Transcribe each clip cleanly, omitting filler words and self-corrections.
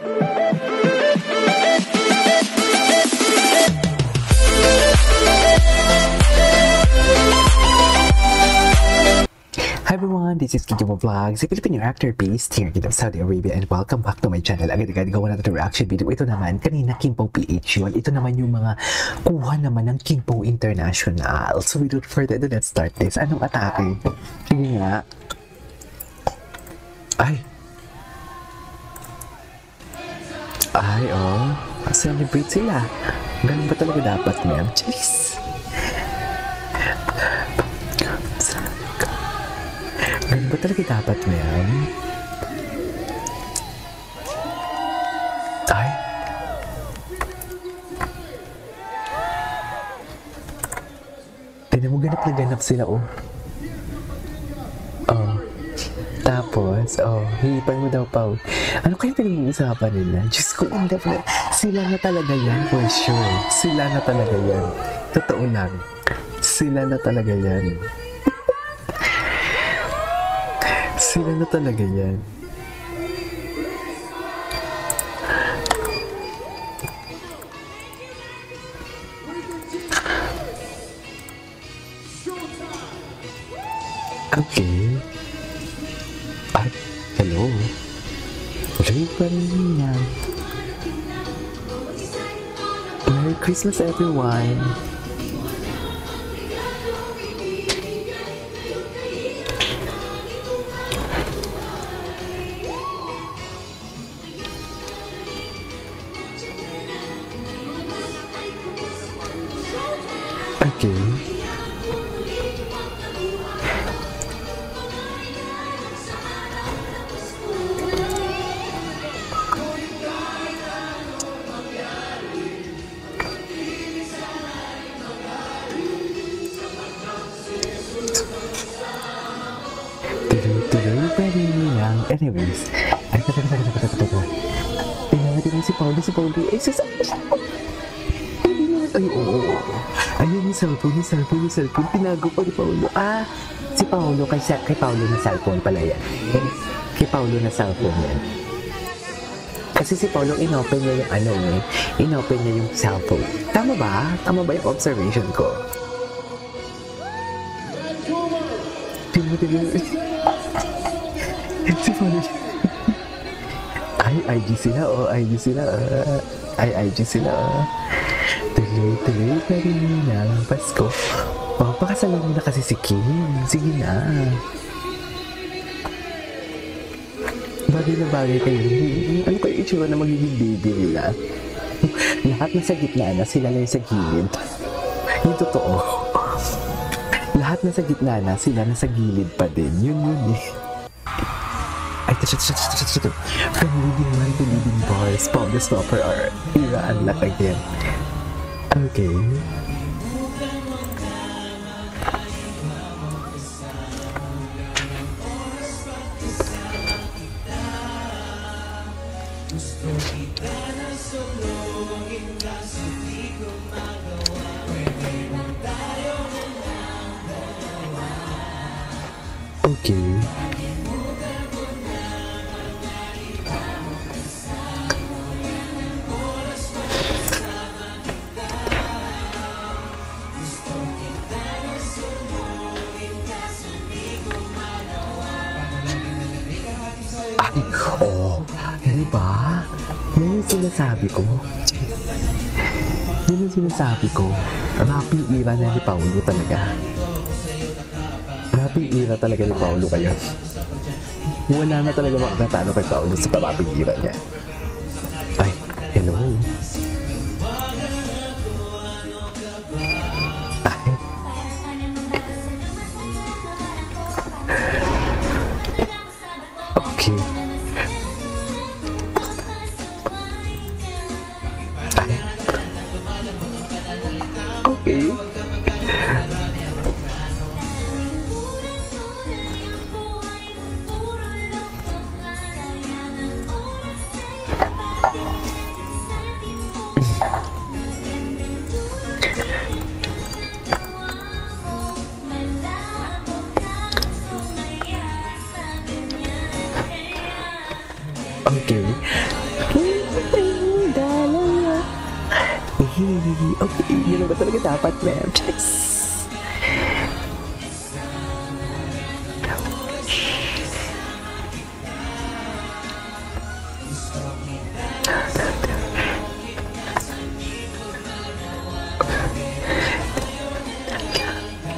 Hi everyone, this is Kijimo Vlogs, a Filipino actor based here in Saudi Arabia, and welcome back to my channel. Agad-agad gawa natin reaction video. Ito naman, kanina Kimpo PH yun. Ito naman yung mga kuha naman ng Kimpo International. So without further ado, let's start this. Anong atake? Sige nga. Ay, oh. Celebrate sila. Ganun ba talaga dapat, ma'am? Cheers! Ganun ba talaga dapat, ma'am? Ay. Tignan mo, ganap na ganap sila, oh. Oh. Tapos, hihipan mo daw, Pao. Ano kaya pinag-uusapan nila? Diyos ko, in love na. Sila na talaga yan, for sure. Sila na talaga yan. Totoo lang. Sila na talaga yan. Sila na talaga yan. Okay. Ay, hello. Ray pa rin yan. Merry Christmas, everyone. Okay. Tuloy pa rin lang. Anyways. Ay, tingnan si Paulo. Ay, ay, oo. Ayun yung cellphone. Tinago pa ni Paulo. Si Paulo. Kay Paulo na cellphone pala yan. Kay Paulo na cellphone yan. Kasi si Paulo, inopen niya yung inopen niya yung cellphone. Tama ba? Tama ba yung observation ko? Si Paulo. Ay, IG sila. Tuloy pa rin na ang Pasko. Pakasalan mo na kasi si Kim. Sige na. Bagay na bagay kayo. Ano kayo itsura na magiging baby nila? Lahat nasa gitna na, sila na yung sa gilid. Yung totoo. Lahat nasa gitna na, sila nasa gilid pa din. Yun eh. Ay, from leading man to leading boys, Paul the Stopper are era unlock again. Okay. Okay. Diba? Yan yung sinasabi ko. Rapid era na ni Paulo talaga. Rapid era talaga ni Paulo kayo. Wala na talaga makakatalo kay Paulo sa rapid era niya. Ay, hello. Okay. Okay. Okay. Dalawa. Okay, yun ba talaga dapat, ma'am? Yes.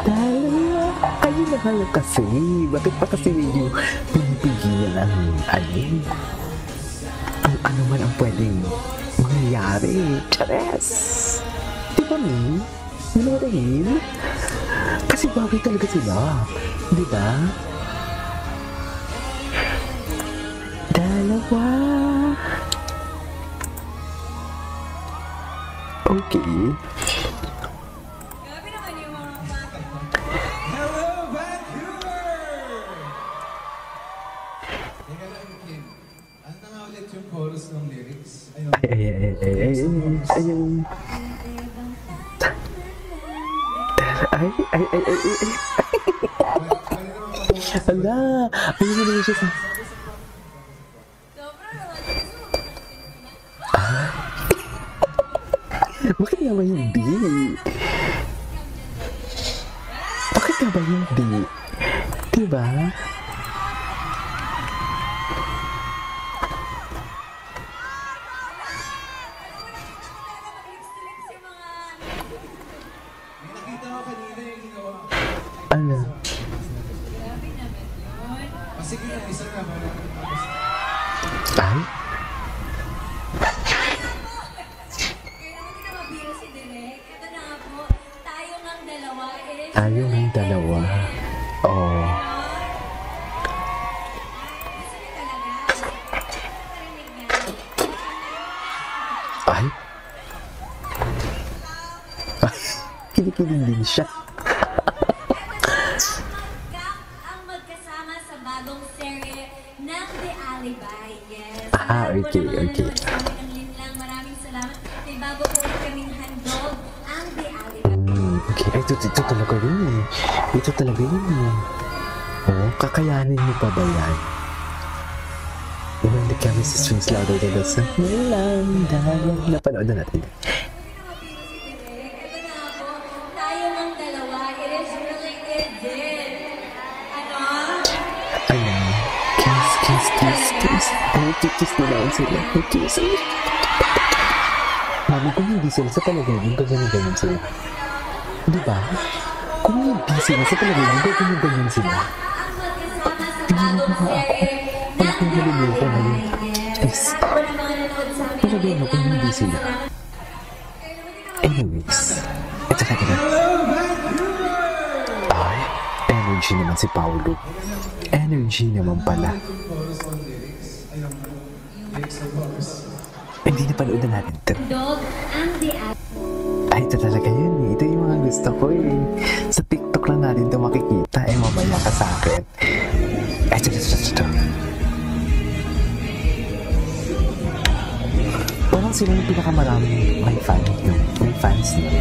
Dalawa. Kayo naman kasi. Bakit pa kasi medyo pinipigilan ang ano man ang pwedeng mangyayari. Chares! Di ba, Mi? You know what I mean? Kasi bagay talaga sila. Di ba? Dalawa. Okay. Ano nga ulit yung chorus ng lyrics? Hala, ayun na naman siya sa... Bakit nga ba hindi? Bakit nga ba hindi? Diba? Nakita ko kanina yung ginawa. Ano? Sige na, isa na. Ay? Tayo ng dalawa. Oh. Ay? Kinikilig din siya. Ang magkasama sa bagong serye ng The Alibi. Yes. Okay, okay. Maraming salamat. May bago po kaming handog ang The Alibi. Okay. Ay, ito talaga yun eh. Ito talaga yun eh. Oh, kakayanin mo pa ba yan? When the chemistry strings louder than the sun. Walang dahil. Napanood na natin. Tayo ng dalawa. It is really good. Ano? Kiss. Ay, kiss nila ang sila. Kiss. Mami, kung hindi sila sa palagayin, ganyan sila. Diba? Kung hindi sila sa palagayin, ganyan sila. Ang magkasama sa bagong serye Malaking nalilimutan na yun. Please. Palagay mo kung hindi sila. Anyways, ito na ganun. Ay, energy naman si Paolo. Energy naman pala. Hindi na panood na natin ito. handog ang The Alibi. Ay, ito talaga yun eh. Ito yung mga gusto ko eh. Sa TikTok lang natin ito makikita. Eh, mamaya ka sa akin. Ay, ito. Parang sila yung pinakamaraming may fans niya.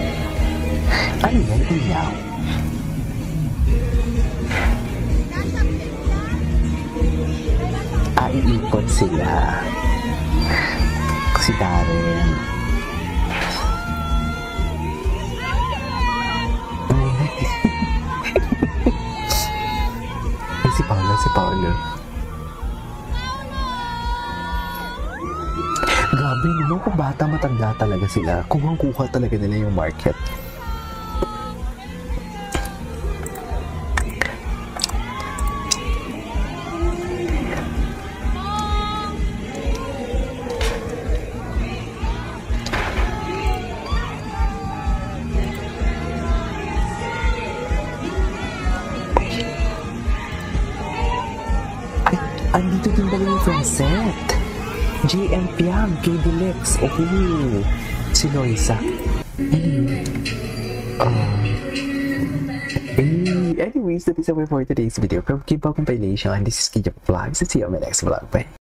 Ano yan? Iyaw. Iikot sila. Si Darren. Si Paolo. Grabe naman kung bata matanda talaga sila. Kuha talaga nila yung market. Andito din pala yung from set. JM Piang, KD Lex, si Loisa. Anyways, that is all for today's video from K-Pop Compilation, and this is Kija Vlogs. See you on my next vlog. Bye!